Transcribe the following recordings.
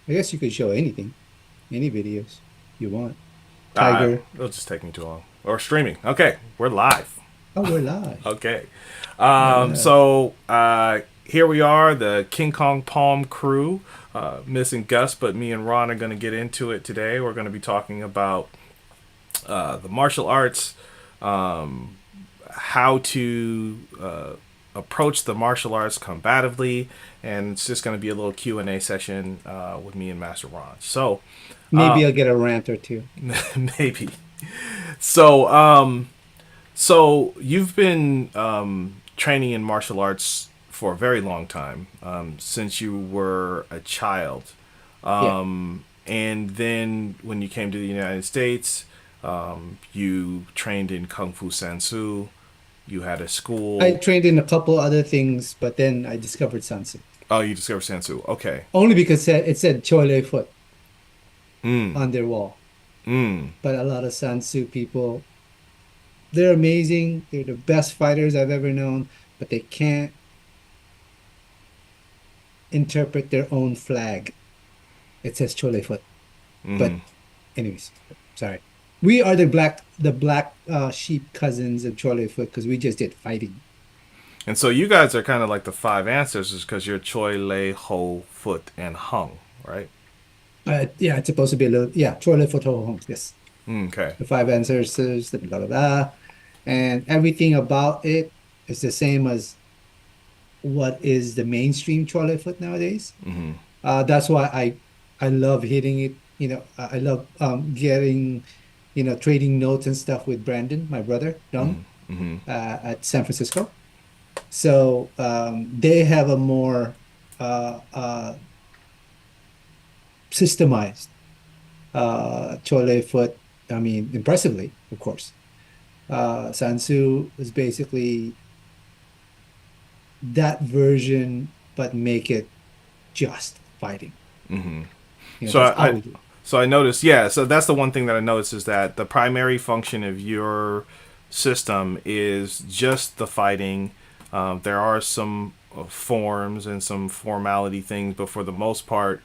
I guess you could show anything, any videos you want. Tiger. It'll just take me too long. Or streaming. Okay, we're live. Oh, we're live. Okay. We're live. Here we are, the King Kong Palm crew. Missing Gus, but me and Ron are going to get into it today. We're going to be talking about the martial arts, how to approach the martial arts combatively, and it's just going to be a little Q&A session with me and Master Ron. So, Maybe I'll get a rant or two. maybe. So, um, So you've been training in martial arts for a very long time, since you were a child, Yeah. and then when you came to the United States, you trained in Kung Fu Sansu. You had a I school. trained in a couple other things, but then I discovered Sansu. Oh, you discovered Sansu. Okay. Only because it said Chole foot Mm. on their wall. Mm. But a lot of Sansu people, they're amazing. They're the best fighters I've ever known, but they can't interpret their own flag. It says Chole foot. Mm. But anyways, sorry. We are the black sheep cousins of Chole foot because we just did fighting. And so you guys are kind of like the five ancestors because you're Choi, Lei, Ho, Foot, and Hung, right? Yeah, it's supposed to be a little, yeah, Chole foot ho hong. Yes. Mm, okay. The five ancestors, the blah blah blah. And everything about it is the same as what is the mainstream Chole foot nowadays. Mm-hmm. That's why I love hitting it. I love getting, trading notes and stuff with Brandon, my brother, Young, Mm-hmm. Mm-hmm. at San Francisco. So they have a more systemized Chole foot. I mean, impressively, of course. Sansu is basically that version, but make it just fighting. Mm-hmm. So That's I, all I we do. so I noticed, yeah. So that's the one thing that I noticed is that the primary function of your system is just the fighting. There are some forms and some formality things, but for the most part,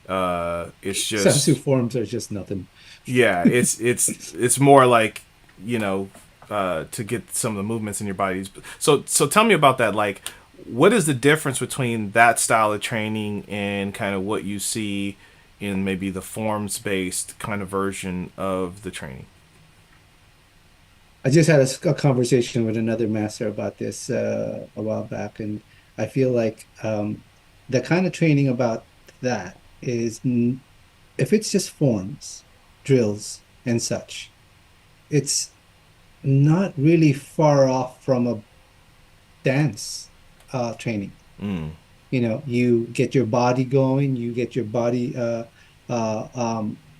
it's Sansu just forms are just nothing. yeah. It's more like you know to get some of the movements in your bodies. So tell me about that. Like, what is the difference between that style of training and kind of what you see in maybe the forms based kind of version of the training? I just had a conversation with another master about this a while back, and I feel like the kind of training about that is if it's just forms, drills, and such, it's not really far off from a dance training. Mm. You get your body going, you get your body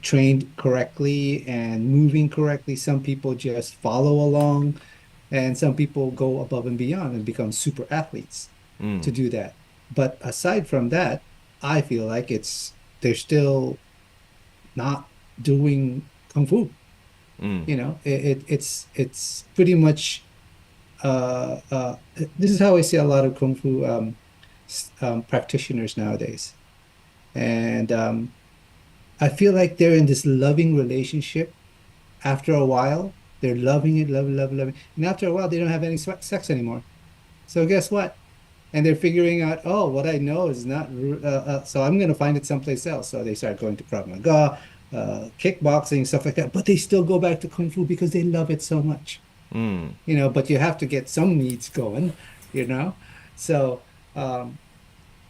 trained correctly and moving correctly. Some people just follow along, and some people go above and beyond and become super athletes Mm. to do that. But aside from that, I feel like they're still not doing kung fu. Mm. It's pretty much this is how I see a lot of kung fu practitioners nowadays. And I feel like they're in this loving relationship. After a while, they're loving it, loving, loving, loving. And after a while, they don't have any sex anymore. So guess what? And they're figuring out, oh, what I know is not, so I'm going to find it someplace else. So they start going to Krav Maga, kickboxing, stuff like that. But they still go back to Kung Fu because they love it so much. Mm. But you have to get some needs going, you know? So, um,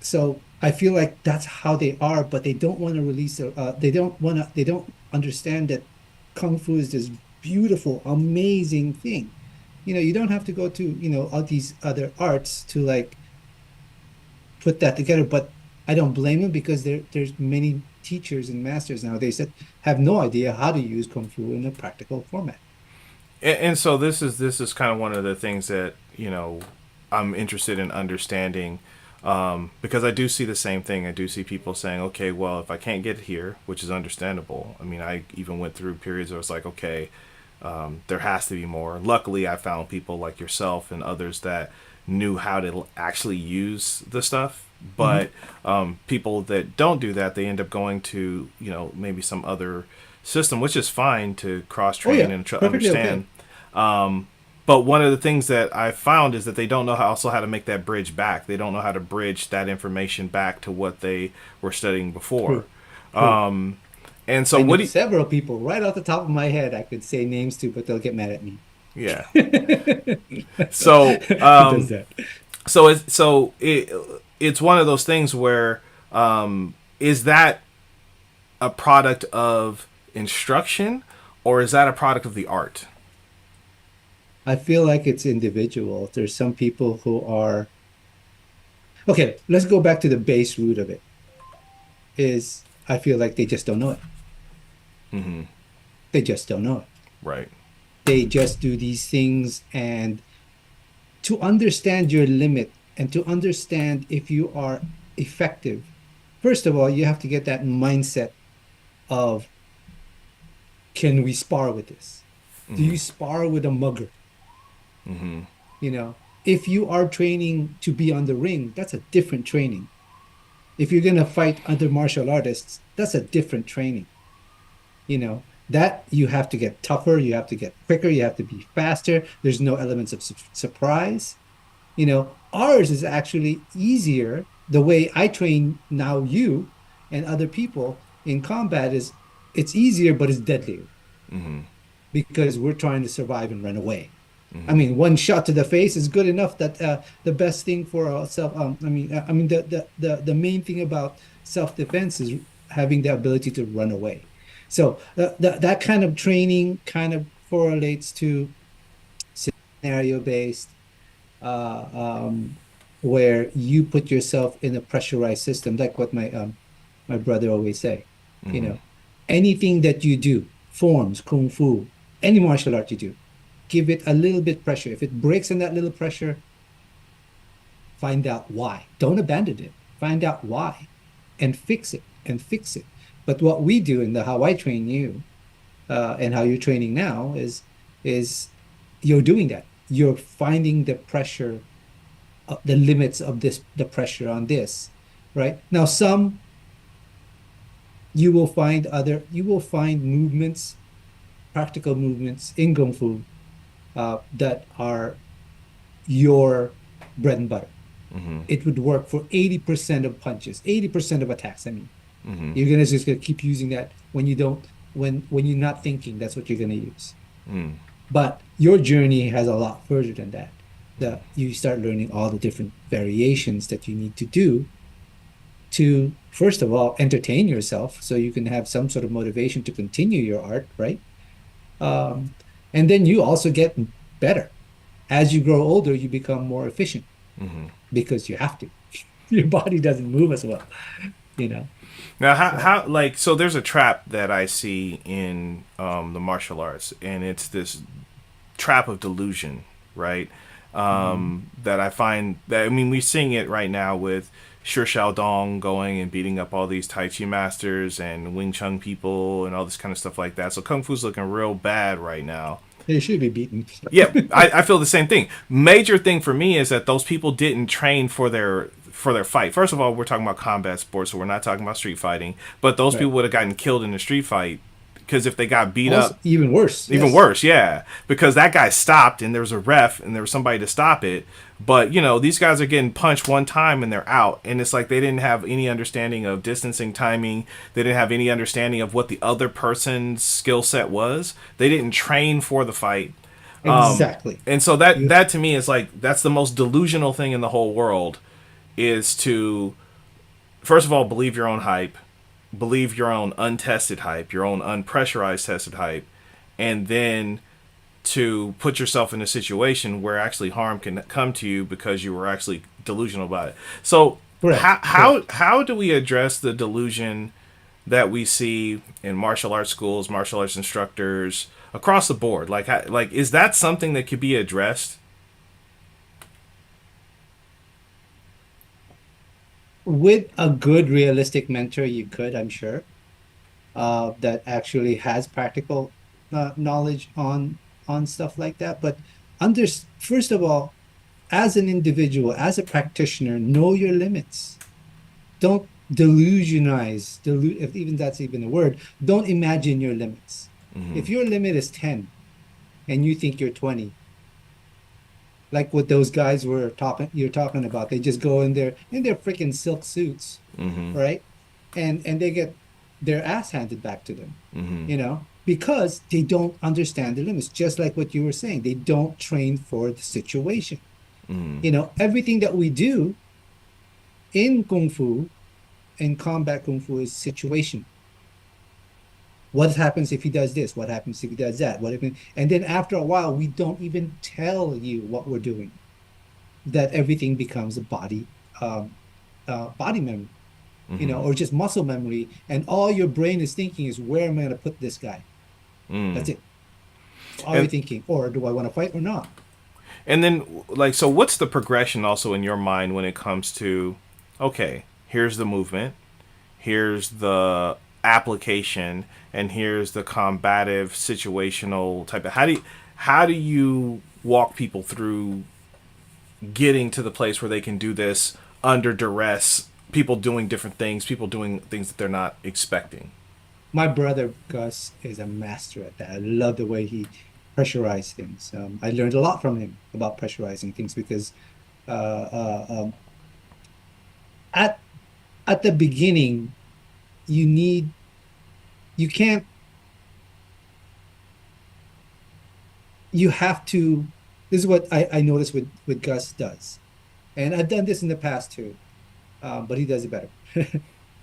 so I feel like that's how they are, but they don't want to they don't understand that Kung Fu is this beautiful, amazing thing. You don't have to go to, all these other arts to like put that together, but I don't blame them because there's many teachers and masters nowadays that have no idea how to use Kung Fu in a practical format. And so this is kind of one of the things that I'm interested in understanding, because I do see the same thing. I do see people saying, okay, well, if I can't get here, which is understandable. I mean, I even went through periods where it's like, okay, there has to be more. Luckily, I found people like yourself and others that knew how to actually use the stuff. Hmm. But people that don't do that, they end up going to, maybe some other system, which is fine to cross Oh train yeah, and perfectly understand. okay. But one of the things that I found is that they don't know how to make that bridge back. They don't know how to bridge that information back to what they were studying before. True, true. And so I what know do you, several people right off the top of my head I could say names to, but they'll get mad at me. yeah. So Who does that? it's one of those things where is that a product of instruction, or is that a product of the art? I feel like it's individual. There's some people who are okay. Let's go back to the base root of it. Is I feel like they just don't know it. Mm-hmm. They just don't know it. Right. They just do these things, and to understand your limit and to understand if you are effective, first of all, you have to get that mindset of, can we spar with this? Do Mm-hmm. you spar with a mugger? Mm-hmm. You know, if you are training to be on the ring, that's a different training. If you're going to fight other martial artists, that's a different training. That you have to get tougher, you have to get quicker, you have to be faster. There's no elements of surprise. Ours is actually easier. The way I train now you and other people in combat is, it's easier, but it's deadlier Mm-hmm. because we're trying to survive and run away. I Mm-hmm. mean, one shot to the face is good enough. That the best thing for self. I mean, the main thing about self-defense is having the ability to run away. So that kind of training kind of correlates to scenario-based, uh, um, where you put yourself in a pressurized system, like what my brother always say. You Mm-hmm. know, anything that you do, forms, kung fu, any martial art you do, give it a little bit pressure. If it breaks in that little pressure, find out why. Don't abandon it. Find out why, and fix it and fix it. But what we do in the how I train you, and how you're training now is you're doing that. You're finding the pressure, the limits of the pressure on this, right? Now, you will find movements, practical movements in Kung Fu, that are your bread and butter. Mm-hmm. It would work for 80% of punches, 80% of attacks. I mean, Mm-hmm. you're gonna just gonna keep using that when you don't, when you're not thinking, that's what you're gonna use. Mm-hmm. But your journey has a lot further than that. You start learning all the different variations that you need to do to, first of all, entertain yourself so you can have some sort of motivation to continue your art, right? Um, and then you also get better. As you grow older, you become more efficient Mm-hmm. because you have to. Your body doesn't move as well, you know. Now, So, so there's a trap that I see in the martial arts, and it's this trap of delusion, right? mhm. That I find that, I mean, we're seeing it right now with Shi Dong going and beating up all these Tai Chi masters and Wing Chun people and all this kind of stuff like that. So Kung Fu's looking real bad right now. They should be beaten. Yeah, I feel the same thing. Major thing for me is that those people didn't train for their fight. First of all, we're talking about combat sports, so we're not talking about street fighting. But those people Right. would have gotten killed in the street fight because if they got beat Also, up, even worse. even Yes. worse, yeah, because that guy stopped and there was a ref and there was somebody to stop it. But these guys are getting punched one time and they're out, and it's like they didn't have any understanding of distancing, timing. They didn't have any understanding of what the other person's skill set was. They didn't train for the fight. Exactly. And so that You that to me is like that's the most delusional thing in the whole world, is to first of all believe your own hype, believe your own untested hype, your own unpressurized tested hype, and then to put yourself in a situation where actually harm can come to you because you were actually delusional about it. So correct. Correct. how do we address the delusion that we see in martial arts schools, martial arts instructors across the board? Like is that something that could be addressed? With a good realistic mentor, you could, I'm sure, that actually has practical knowledge on stuff like that. But first of all, as an individual, as a practitioner, know your limits. don't if even that's even a word, don't imagine your limits. Mm-hmm. If your limit is 10 and you think you're 20, like what those guys you're talking about, they just go in their freaking silk suits, Mm-hmm. right? And they get their ass handed back to them, Mm-hmm. because they don't understand the limits, just like what you were saying. They don't train for the situation. Mm-hmm. Everything that we do in Kung Fu, in combat Kung Fu, is situation. What happens if he does this? What happens if he does that? And then after a while, we don't even tell you what we're doing. That everything becomes a um, body memory, Mm-hmm. or just muscle memory, and all your brain is thinking is, where am I going to put this guy? Mm. That's it. That's all you're And thinking. Or do I want to fight or not? and then like so what's the progression also in your mind when it comes to okay, here's the movement, here's the application, and here's the combative situational type of how do you walk people through getting to the place where they can do this under duress, people doing different things, people doing things that they're not expecting. My brother Gus is a master at that. I love the way he pressurized things. I learned a lot from him about pressurizing things because uh, uh, um, at at the beginning, you need you can't you have to. This is what I noticed with Gus does, and I've done this in the past too, but he does it better.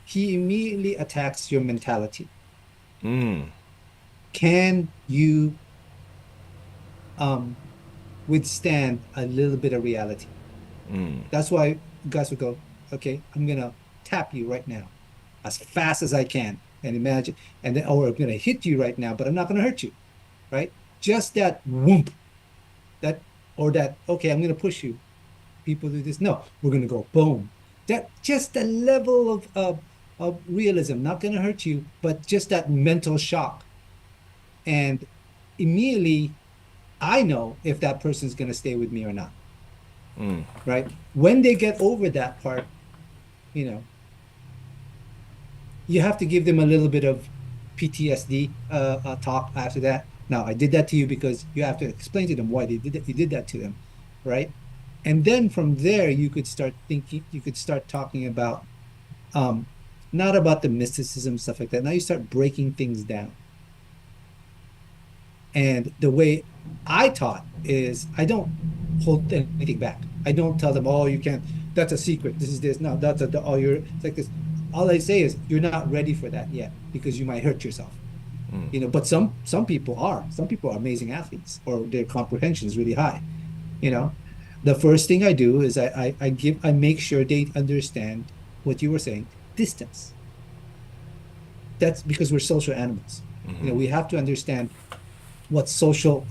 He immediately attacks your mentality. Mm. Can you um, withstand a little bit of reality? Mm. That's why Gus would go, okay, I'm gonna tap you right now as fast as I can. And imagine, and then, or I'm gonna hit you right now, but I'm not gonna hurt you, right? Just that whoomp, that, or that, okay, I'm gonna push you. People do this. No, we're gonna go boom. That just the level of realism, not gonna hurt you, but just that mental shock. And immediately I know if that person's gonna stay with me or not, Mm. right? When they get over that part, you know, you have to give them a little bit of PTSD talk after that. Now, I did that to you because you have to explain to them why they did that. You did that to them, right? And then from there, you could start talking about um, not about the mysticism, stuff like that. Now you start breaking things down. And the way I taught is I don't hold anything back. I don't tell them, oh, you can't, that's a secret. This is this. No, oh, it's like this. All I say is you're not ready for that yet because you might hurt yourself. But some people are. Some people are amazing athletes or their comprehension is really high. You know, the first thing I do is I make sure they understand what you were saying, distance. That's because we're social animals. Mm-hmm. We have to understand what social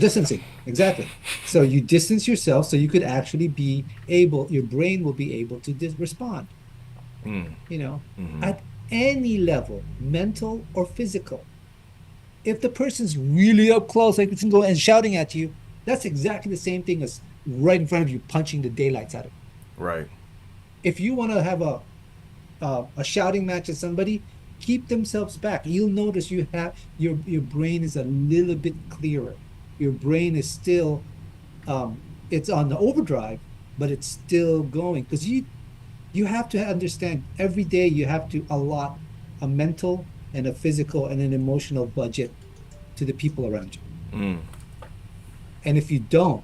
distancing. Exactly. So you distance yourself so you could actually be able, your brain will be able to respond, Mm. you know, Mm-hmm. at any level, mental or physical. If the person's really up close, like it's going and shouting at you, that's exactly the same thing as right in front of you punching the daylights out of you. Right. If you want to have a shouting match at somebody, keep themselves back. You'll notice your brain is a little bit clearer. Your brain is still it's on the overdrive, but it's still going because you have to understand every day you have to allot a mental and a physical and an emotional budget to the people around you. Mm. And if you don't,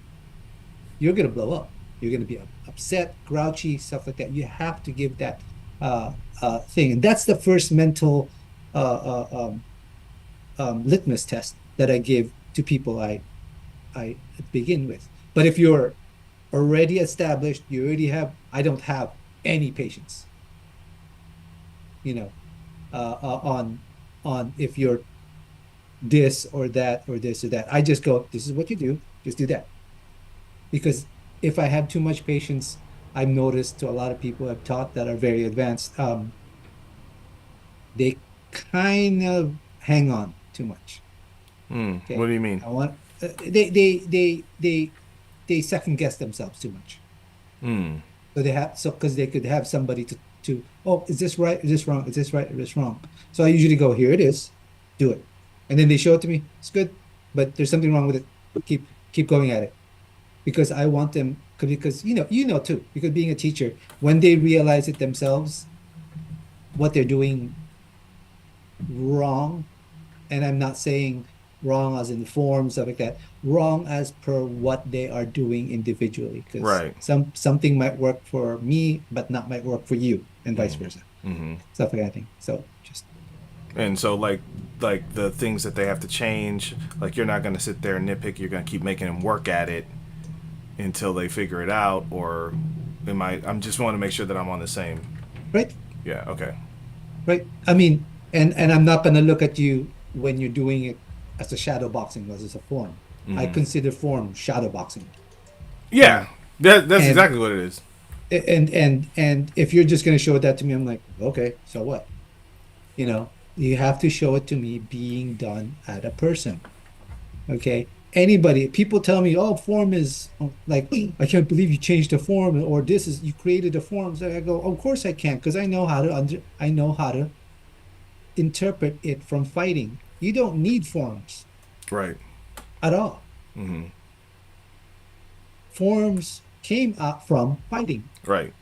you're going to blow up. You're going to be upset, grouchy, stuff like that. You have to give that thing. And that's the first mental litmus test that I give to people I begin with. But if you're already established, I don't have any patience, you know, on if you're this or that or this or that. I just go, this is what you do, just do that. Because if I have too much patience, I've noticed to a lot of people I've taught that are very advanced, they kind of hang on too much. Mm. What Okay. do you mean? I want they second guess themselves too much. Mm. So they have so because they could have somebody to oh, is this right? Is this wrong? Is this right? Is this wrong? So I usually go, here it is, do it. And then they show it to me. It's good, but there's something wrong with it. Keep going at it. Because I want them because you know too, because being a teacher, when they realize it themselves, what they're doing wrong, and I'm not saying wrong as in form, stuff like that, wrong as per what they are doing individually, because Right. something might work for me, but not might work for you, and vice versa. Mm-hmm. Stuff like that thing. So just And so like the things that they have to change, like you're not going to sit there and nitpick. You're going to keep making them work at it until they figure it out. Or am I? I'm just want to make sure that I'm on the same. right, Yeah. Okay. right. I mean, and I'm not gonna look at you when you're doing it as a shadow boxing as a form. I Mm-hmm. consider form shadow boxing. Yeah. Uh, That's and exactly what it is. and if you're just going to show that to me, I'm like, okay, so what? You have to show it to me being done at a person. Okay. Anybody, people tell me, oh, form is like, I can't believe you changed the form, or this is you created the forms. I go, of course I can't, because I know how to interpret it from fighting. You don't need forms Right. at all. Mm-hmm. Forms came out from fighting, Right.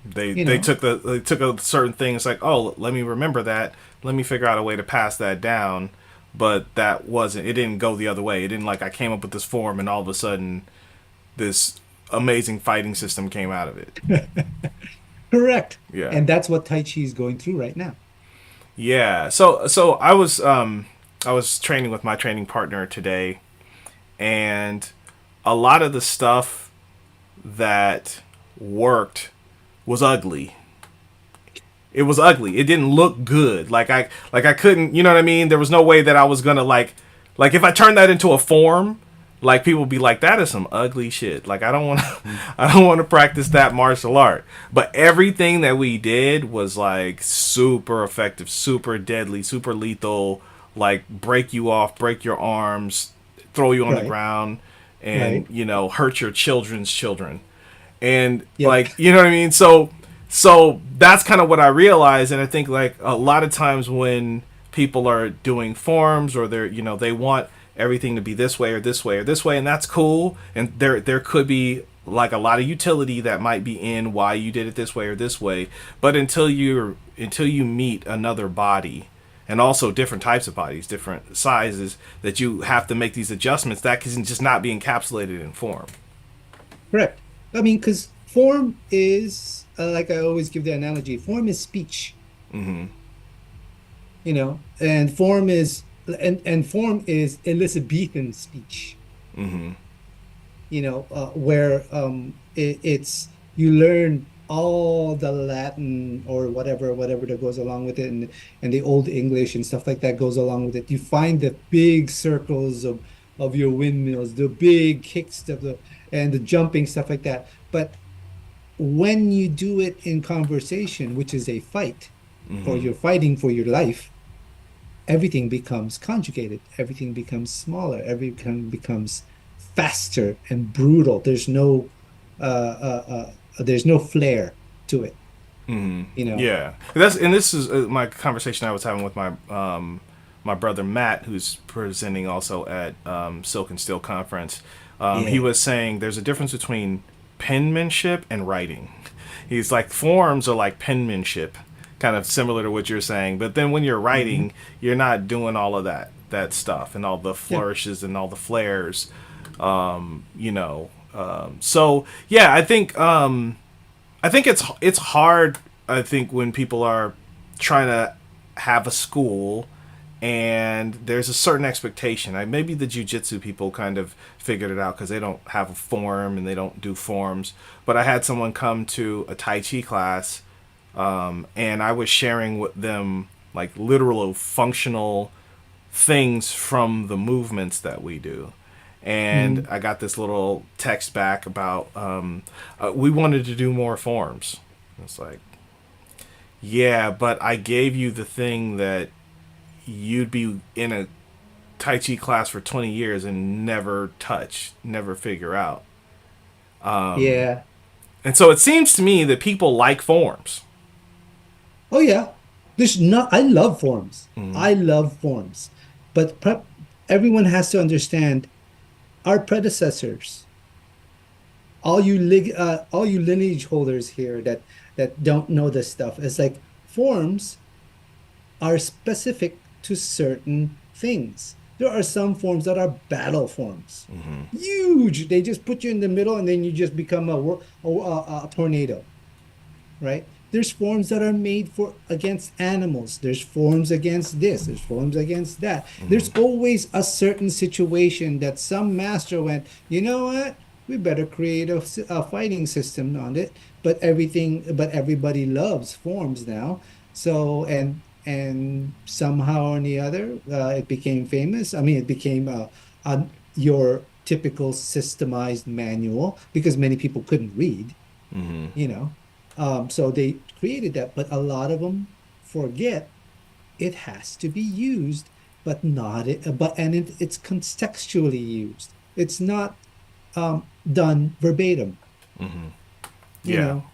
They you they know. took they took a certain thing. It's like, oh, let me remember that. Let me figure out a way to pass that down. But that wasn't. It didn't go the other way. It didn't like I came up with this form and all of a sudden this amazing fighting system came out of it. Correct. Yeah. And that's what Tai Chi is going through right now. Yeah. So I was training with my training partner today, and a lot of the stuff that worked was ugly. It was ugly. It didn't look good. Like I couldn't, you know what I mean? There was no way that I was going to like if I turned that into a form, like people would be like that is some ugly shit. Like I don't want to I don't want to practice that martial art. But everything that we did was like super effective, super deadly, super lethal, like break you off, break your arms, throw you on the Right. ground and, Right. hurt your children's children and Yep. like you know what I mean. So that's kind of what I realized, and I think like a lot of times when people are doing forms or they're they want everything to be this way or this way or this way, and that's cool, and there could be like a lot of utility that might be in why you did it this way or this way, but until you meet another body and also different types of bodies, different sizes, that you have to make these adjustments that can just not be encapsulated in form. Correct. I mean, because form is, like I always give the analogy, form is speech, Mm-hmm. and and form is Elizabethan speech, Mm-hmm. where it's you learn all the Latin or whatever that goes along with it, and the old English and stuff like that goes along with it. You find the big circles of your windmills, the big kicks and the jumping stuff like that. But when you do it in conversation, which is a fight, or Mm-hmm. you're fighting for your life, everything becomes conjugated, everything becomes smaller, everything becomes faster and brutal. There's no flair to it, Mm-hmm. you know. Yeah, this is my conversation I was having with my brother Matt, who's presenting also at Silk and Steel conference. He Yeah. was saying there's a difference between penmanship and writing. He's like forms are like penmanship, kind of similar to what you're saying, but then when you're Hmm. writing, you're not doing all of that stuff and all the Yeah. flourishes and all the flares. So yeah, I think it's hard. I think when people are trying to have a school and there's a certain expectation. Maybe the jujitsu people kind of figured it out because they don't have a form and they don't do forms. But I had someone come to a Tai Chi class, and I was sharing with them like literal functional things from the movements that we do. And Mm. I got this little text back about we wanted to do more forms. It's like, yeah, but I gave you the thing that you'd be in a Tai Chi class for 20 years and never touch, never figure out. Yeah. And so it seems to me that people like forms. Oh yeah. There's not, I love forms. I love forms. But everyone has to understand our predecessors, all you lineage holders here that don't know this stuff, is like forms are specific to certain things. There are some forms that are battle forms. Huge. They just put you in the middle and then you just become a tornado, right? There's forms that are made for against animals. There's forms against this. There's forms against that. There's always a certain situation that some master went, you know what? We better create a fighting system on it. But everybody loves forms now. So, and somehow or the other, it became famous. I mean, it became your typical systemized manual because many people couldn't read, you know. So they created that, but a lot of them forget it has to be used, but not it, but and it's contextually used. It's not done verbatim, you Yeah. know.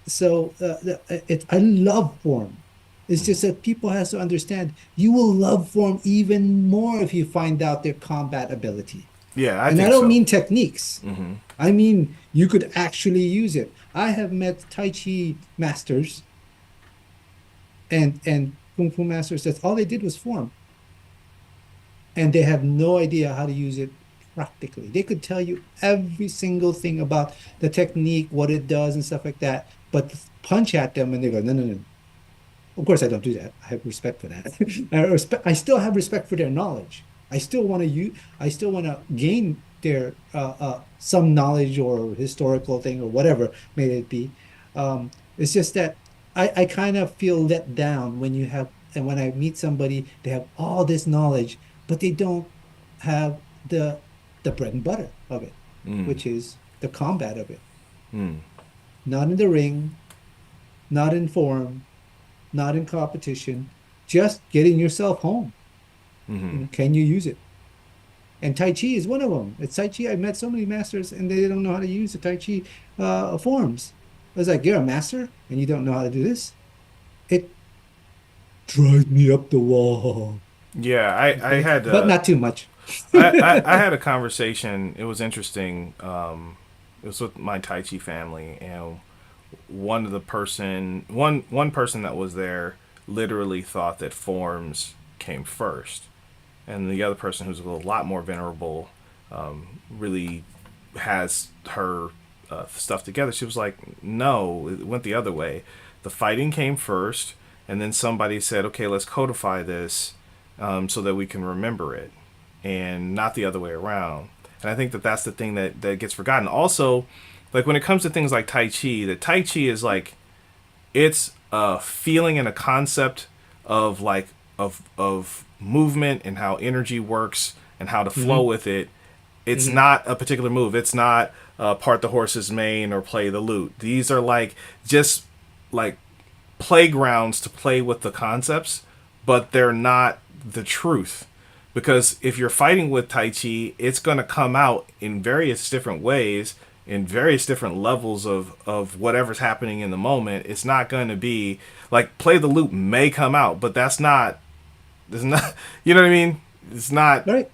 So I love form. It's just that people has to understand you will love form even more if you find out their combat ability. Yeah, I And I think don't so. mean techniques. I mean, you could actually use it. I have met Tai Chi masters and Kung Fu masters that all they did was form, and they have no idea how to use it practically. They could tell you every single thing about the technique, what it does, and stuff like that, but punch at them and they go, no, no, no. Of course, I don't do that. I have respect for that. I still have respect for their knowledge. I still want to gain their some knowledge or historical thing or whatever may it be. It's just that I kind of feel let down when you have and when I meet somebody, they have all this knowledge, but they don't have the bread and butter of it, which is the combat of it. Not in the ring, not in form, not in competition, just getting yourself home. You know, can you use it? And Tai Chi is one of them. It's Tai Chi. I met so many masters and they don't know how to use the Tai Chi forms. I was like, you're a master and you don't know how to do this? It drives me up the wall. Yeah, I Okay. had But not too much. I had a conversation. It was interesting. It was with my Tai Chi family, and one person that was there literally thought that forms came first, and the other person who's a lot more venerable, really has her stuff together. She was like, no, it went the other way. The fighting came first, and then somebody said, okay, let's codify this, so that we can remember it, and not the other way around. And I think that that's the thing that gets forgotten. Also, like when it comes to things like Tai Chi, that Tai Chi is like, it's a feeling and a concept of like of movement and how energy works and how to flow Hmm. with it. It's Hmm. not a particular move. It's not part the horse's mane or play the lute. These are like just like playgrounds to play with the concepts, but they're not the truth. Because if you're fighting with Tai Chi, it's going to come out in various different ways, in various different levels of whatever's happening in the moment. It's not going to be like play the loop may come out, but it's not, you know what I mean? It's not, Right,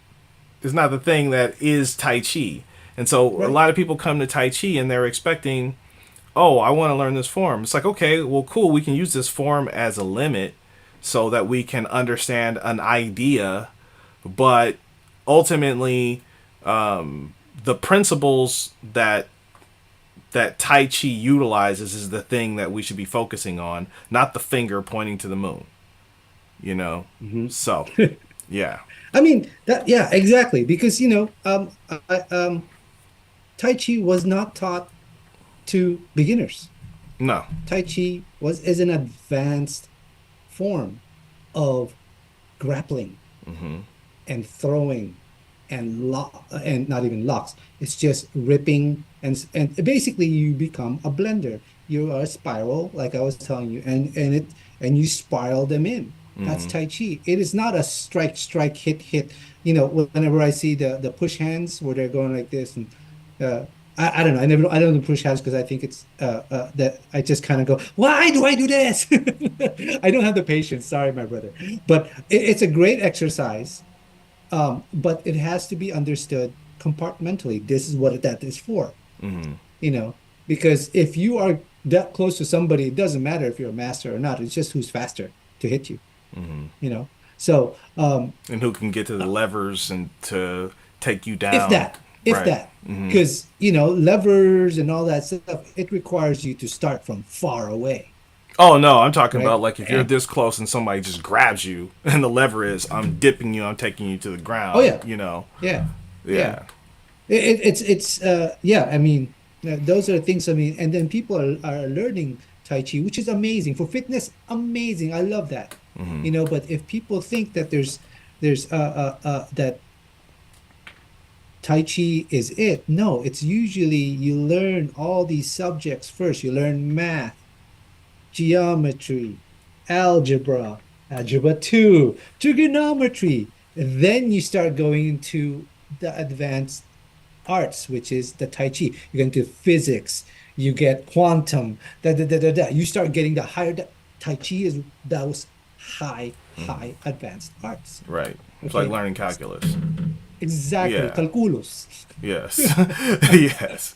it's not the thing that is Tai Chi. And so a right. lot of people come to Tai Chi and they're expecting, oh, I want to learn this form. It's like, okay, well, cool. We can use this form as a limit so that we can understand an idea, but ultimately, the principles that Tai Chi utilizes is the thing that we should be focusing on, not the finger pointing to the moon. You know, Hmm. so yeah, I mean that, yeah, exactly. Because Tai Chi was not taught to beginners. no, Tai Chi was is an advanced form of grappling and throwing and lock and not even locks. It's just ripping and basically you become a blender. You are a spiral, like I was telling you, and you spiral them in. That's Tai Chi. It is not a strike, hit. You know, whenever I see the push hands where they're going like this and I don't know. I don't push hands because I think it's that I just kind of go, why do I do this? I don't have the patience. Sorry, my brother. But it's a great exercise. But it has to be understood compartmentally. This is what that is for, Hmm. you know, because if you are that close to somebody, it doesn't matter if you're a master or not. It's just who's faster to hit you, Hmm. you know. So And who can get to the levers and to take you if down? that, if Right. that, Hmm. because levers and all that stuff, it requires you to start from far away, Oh no, I'm talking right? about like if you're And this close and somebody just grabs you and the lever is I'm dipping you, I'm taking you to the oh ground, yeah, you know. yeah, yeah. Yeah. It's yeah, I mean, those are things, I mean, and then people are learning Tai Chi, which is amazing for fitness, amazing. I love that. Hmm. But if people think that there's that Tai Chi is it, no, it's usually you learn all these subjects first. You learn math, geometry, algebra, algebra 2, trigonometry. And then you start going into the advanced arts, which is the Tai Chi. You get into physics, you get quantum, da da da da da. You start getting the higher. Tai Chi is those high advanced arts. Right. It's like Okay, learning calculus. exactly. Yeah. Calculus. Yes. Yes.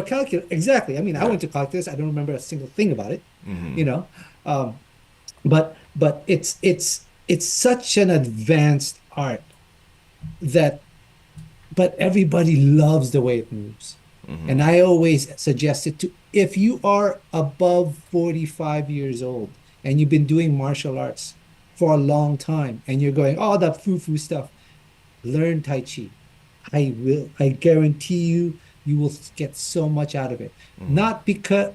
Calculus. Exactly. I mean, I Yeah. went to calculus. I don't remember a single thing about it. Hmm. You know, um, but it's such an advanced art that but everybody loves the way it moves. Hmm. And I always suggest it to if you are above 45 years old and you've been doing martial arts for a long time and you're going, oh, that foo-foo stuff, learn Tai Chi. I guarantee you, you will get so much out of it. Hmm. Not because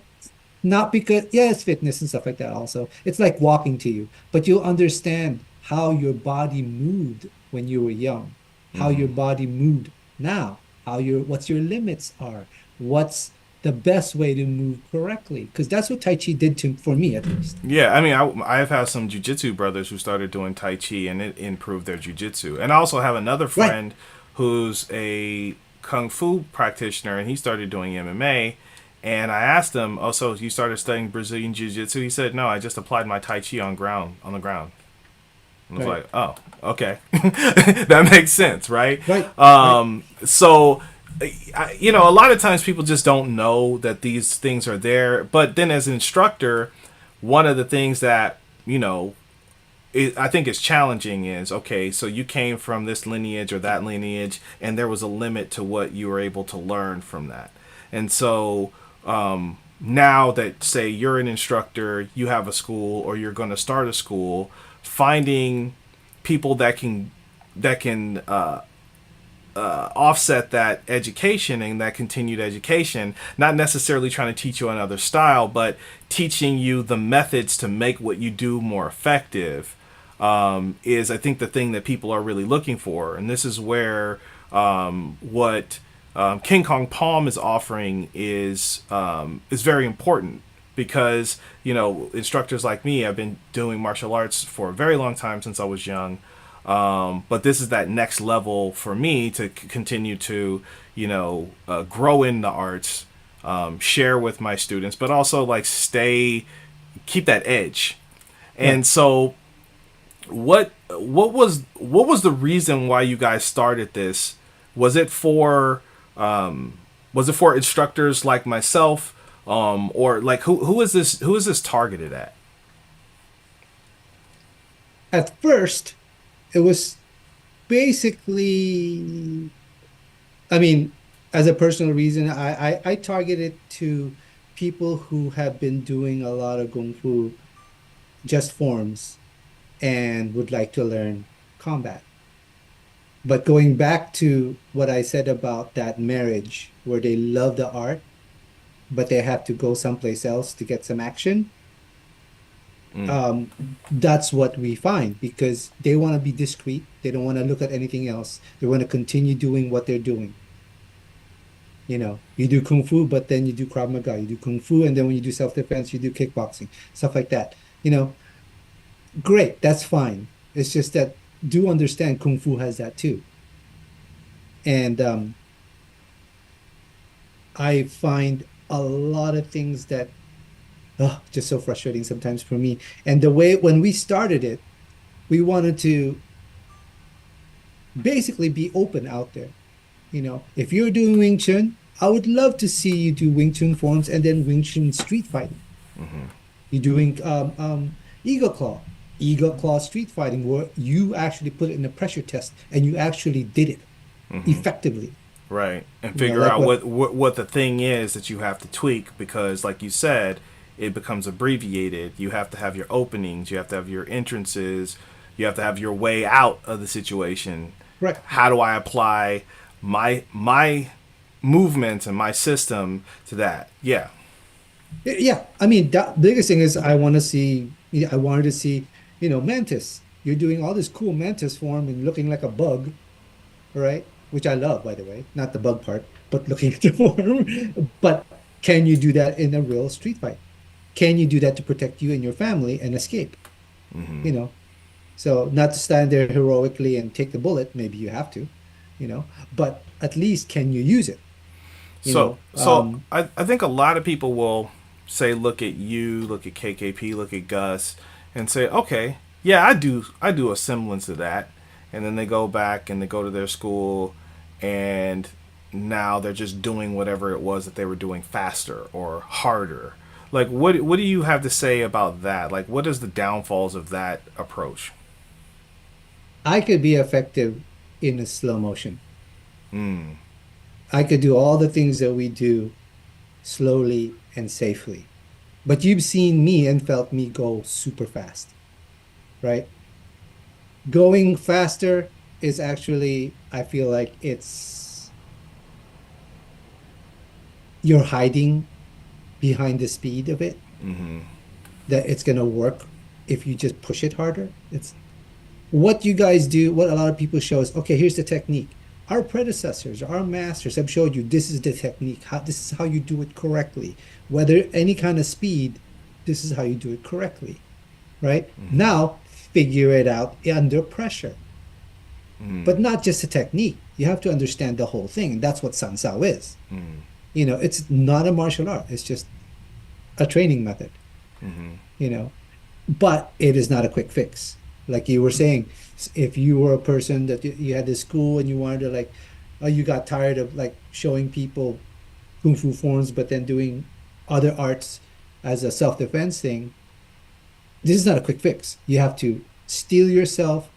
not because, yeah, it's fitness and stuff like that also. It's like walking to you, but you'll understand how your body moved when you were young, how Hmm. your body moved now, what's your limits are, what's the best way to move correctly. Because that's what Tai Chi did for me, at least. Yeah, I mean, I've had some jujitsu brothers who started doing Tai Chi and it improved their jujitsu. And I also have another Right. friend who's a Kung Fu practitioner and he started doing MMA. And I asked him, oh, so you started studying Brazilian Jiu Jitsu? He said, no, I just applied my Tai Chi on the ground. And I was Right. like, oh, okay. That makes sense, right? Right. Right. So, a lot of times people just don't know that these things are there. But then as an instructor, one of the things that, I think is challenging is okay, so you came from this lineage or that lineage, and there was a limit to what you were able to learn from that. And so now that, say, you're an instructor, you have a school, or you're going to start a school, finding people that can offset that education and that continued education, not necessarily trying to teach you another style, but teaching you the methods to make what you do more effective, is, I think, the thing that people are really looking for. And this is where what King Kong Palm is offering is very important because instructors like me have been doing martial arts for a very long time since I was young. But this is that next level for me to continue to, grow in the arts, share with my students, but also like keep that edge. And Right. so, what was the reason why you guys started this? Was it for instructors like myself, or like who is this targeted at? At first, it was basically, I mean, as a personal reason, I target it to people who have been doing a lot of Kung Fu just forms and would like to learn combat. But going back to what I said about that marriage where they love the art, but they have to go someplace else to get some action, Mm. um, that's what we find because they want to be discreet. They don't want to look at anything else. They want to continue doing what they're doing. You do kung fu, but then you do Krav Maga. You do kung fu, and then when you do self-defense, you do kickboxing, stuff like that. Great, that's fine. It's just that do understand kung fu has that too. And I find a lot of things that, oh, just so frustrating sometimes for me. And the way when we started it, we wanted to basically be open out there. If you're doing Wing Chun, I would love to see you do Wing Chun forms and then Wing Chun street fighting. You're doing Eagle Claw, Eagle Claw street fighting, where you actually put it in a pressure test and you actually did it effectively. Right, and figure Like out what, what the thing is that you have to tweak because, like you said, it becomes abbreviated. You have to have your openings, you have to have your entrances, you have to have your way out of the situation. correct. How do I apply my movements and my system to that? Yeah. Yeah, I mean, the biggest thing is I wanted to see, Mantis. You're doing all this cool Mantis form and looking like a bug, right? Which I love, by the way, not the bug part, but looking at the form. But can you do that in a real street fight? Can you do that to protect you and your family and escape? You know, so not to stand there heroically and take the bullet, maybe you have to, but at least can you use it? You So know, so I think a lot of people will say look at you, look at KKP, look at Gus and say, "Okay, yeah, I do a semblance of that." And then they go back and they go to their school and now they're just doing whatever it was that they were doing faster or harder. Like what do you have to say about that? Like what is the downfalls of that approach? I could be effective in a slow motion. Mm. I could do all the things that we do slowly and safely. But you've seen me and felt me go super fast, right? Going faster is actually, I feel like you're hiding behind the speed of it, that it's going to work if you just push it harder. It's what you guys do, what a lot of people show is, okay, here's the technique. Our predecessors, our masters have showed you this is the technique, this is how you do it correctly. Whether any kind of speed, this is how you do it correctly, right? Now, figure it out under pressure, but not just a technique. You have to understand the whole thing. That's what Sansao is. It's not a martial art. It's just a training method, you know, but it is not a quick fix. Like you were saying, if you were a person that you had this school and you wanted to like, you got tired of like showing people kung fu forms, but then doing other arts as a self-defense thing, this is not a quick fix. You have to steel yourself,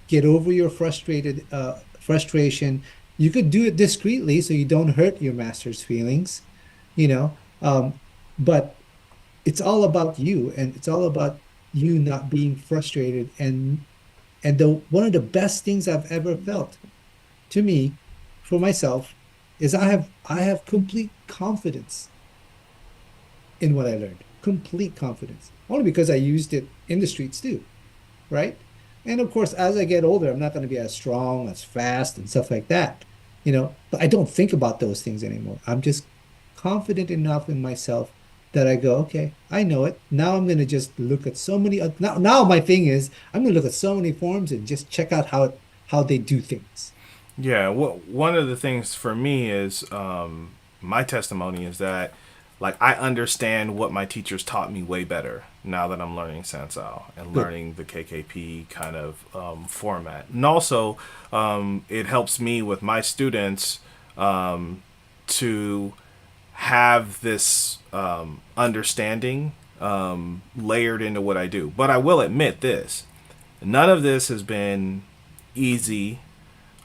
get over your frustration. You could do it discreetly so you don't hurt your master's feelings, you know. But it's all about you, and it's all about you not being frustrated. And the one of the best things I've ever felt to me, for myself, is I have complete confidence in what I learned. Complete confidence. Only because I used it in the streets too, right? And of course, as I get older, I'm not going to be as strong, as fast, and stuff like that, But I don't think about those things anymore. I'm just confident enough in myself that I go, okay, I know it. Now I'm going to just look at so many. Now my thing is, I'm going to look at so many forms and just check out how they do things. Yeah, one of the things for me is my testimony is that like I understand what my teachers taught me way better now that I'm learning Sansao and Good. learning the KKP kind of format, and also it helps me with my students to have this understanding layered into what I do. But I will admit this: none of this has been easy.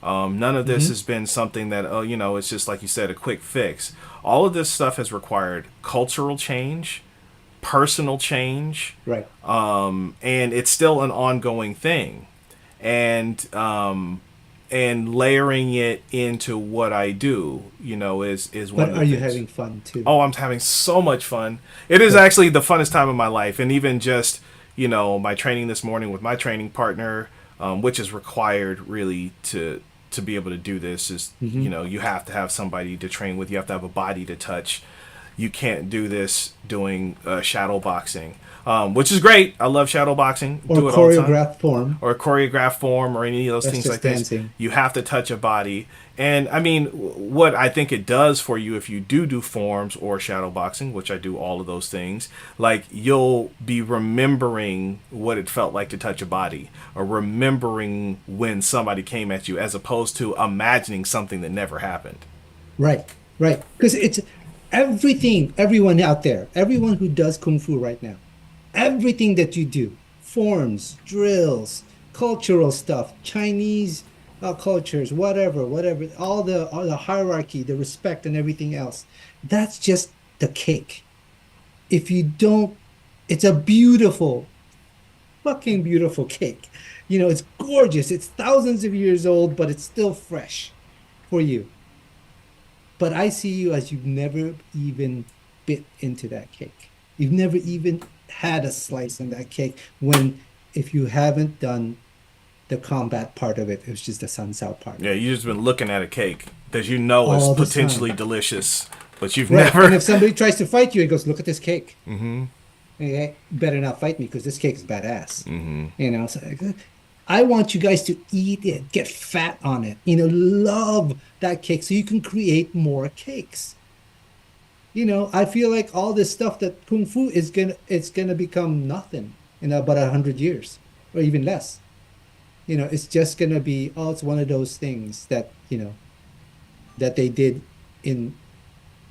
None of this Hmm. has been something that, it's just like you said, a quick fix. All of this stuff has required cultural change, personal change, Right. and it's still an ongoing thing. And layering it into what I do, is one But of are the you things. having fun too? Oh, I'm having so much fun. It is Good. actually the funnest time of my life. And even just, my training this morning with my training partner, which is required really to be able to do this is, Hmm. you have to have somebody to train with. You have to have a body to touch. you can't do this doing shadow boxing, which is great. I love shadow boxing. Or Do it all the time. choreographed form. Or a choreographed form or any of those That's things like just this. dancing. You have to touch a body. And I mean, what I think it does for you if you do forms or shadow boxing, which I do all of those things, like you'll be remembering what it felt like to touch a body or remembering when somebody came at you as opposed to imagining something that never happened. Right, right. Because it's everything, everyone out there, everyone who does Kung Fu right now, everything that you do, forms, drills, cultural stuff, Chinese cultures, whatever, all the hierarchy, the respect and everything else, that's just the cake. If you don't, it's a beautiful, fucking beautiful cake. It's gorgeous. It's thousands of years old, but it's still fresh for you. But I see you as you've never even bit into that cake. You've never even had a slice of that cake when, if you haven't done the combat part of it, it was just the sun sao part Yeah, you just been looking at a cake that you know is all the potentially time. delicious, but you've Right. And never. if somebody tries to fight you, it goes, look at this cake. Okay, better not fight me because this cake is badass. So I want you guys to eat it, get fat on it, love that cake so you can create more cakes. I feel like all this stuff that Kung Fu it's gonna become nothing in about 100 years or even less. It's just gonna be, oh, it's one of those things that they did in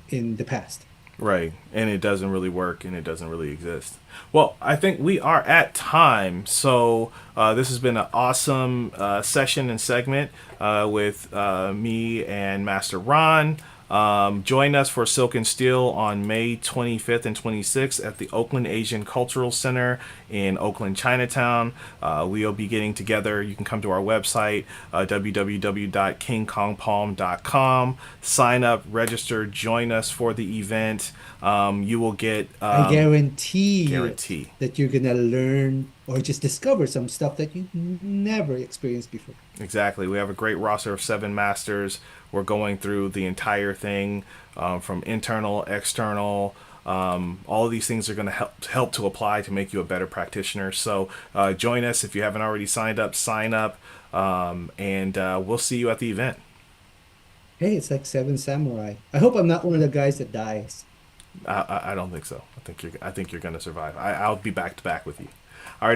in the past. Right. And it doesn't really work and it doesn't really exist. Well, I think we are at time. So this has been an awesome session and segment with me and Master Ron. Join us for Silk and Steel on May 25th and 26th at the Oakland Asian Cultural Center in Oakland, Chinatown. We'll be getting together. You can come to our website, www.kingkongpalm.com. Sign up, register, join us for the event. You will get I guarantee guarantee. that you're gonna learn or just discover some stuff that you never experienced before. Exactly. We have a great roster of 7 masters. We're going through the entire thing from internal, external. All of these things are going to help to apply to make you a better practitioner. So join us if you haven't already signed up. Sign up, and we'll see you at the event. Hey, it's like Seven Samurai. I hope I'm not one of the guys that dies. I don't think so. I think you're going to survive. I'll be back to back with you. All right.